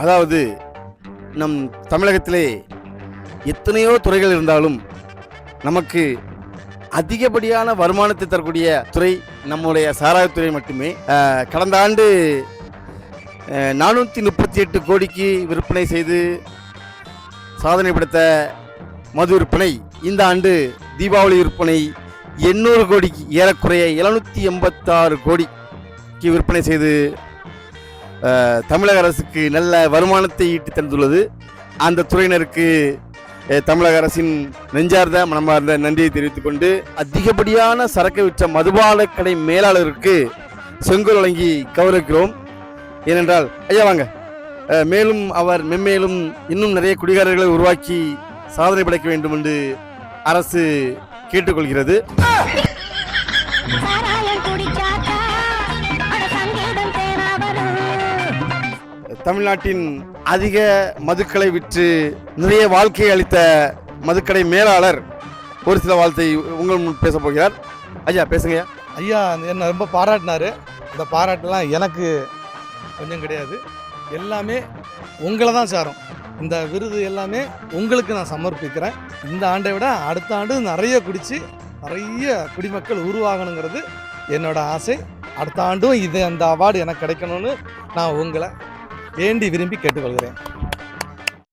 அதாவது நம் தமிழகத்திலே எத்தனையோ துறைகள் இருந்தாலும் நமக்கு அதிகப்படியான வருமானத்தை தரக்கூடிய துறை நம்முடைய சாராயத்துறை மட்டுமே. கடந்த ஆண்டு 438 கோடிக்கு விற்பனை செய்து சாதனை படைத்த மது விற்பனை இந்த ஆண்டு தீபாவளி விற்பனை 800 கோடிக்கு, ஏறக்குறைய 786 கோடிக்கு விற்பனை செய்து தமிழக அரசுக்கு நல்ல வருமானத்தை ஈட்டி தந்துள்ளது. அந்த துறையினருக்கு தமிழக அரசின் நெஞ்சார்ந்த மனமார்ந்த நன்றியை தெரிவித்துக் கொண்டு, அதிகப்படியான சரக்கு விற்ற மதுபான கடை மேலாளருக்கு செங்கோல் வழங்கி கௌரவிக்கிறோம். ஏனென்றால் ஐயா வாங்க, மேலும் அவர் மென்மேலும் இன்னும் நிறைய குடிகாரர்களை உருவாக்கி சாதனை படைக்க வேண்டும் என்று அரசு கேட்டுக்கொள்கிறது. தமிழ்நாட்டின் அதிக மதுக்களை விற்று நிறைய வாழ்க்கையை அளித்த மதுக்கடை மேலாளர் ஒரு சில வார்த்தை உங்கள் முன் பேச போகிறார். ஐயா பேசுங்க. ஐயா என்ன ரொம்ப பாராட்டினாரு. இந்த பாராட்டெல்லாம் எனக்கு கொஞ்சம் கிடையாது, எல்லாமே உங்களை தான் சாரும். இந்த விருது எல்லாமே உங்களுக்கு நான் சமர்ப்பிக்கிறேன். இந்த ஆண்டை விட அடுத்த ஆண்டு நிறைய குடித்து நிறைய குடிமக்கள் உருவாகணுங்கிறது என்னோட ஆசை. அடுத்த ஆண்டும் அந்த அவார்டு எனக்கு கிடைக்கணும்னு நான் உங்களை வேண்டி விரும்பி கேட்டுக்கொள்கிறேன்.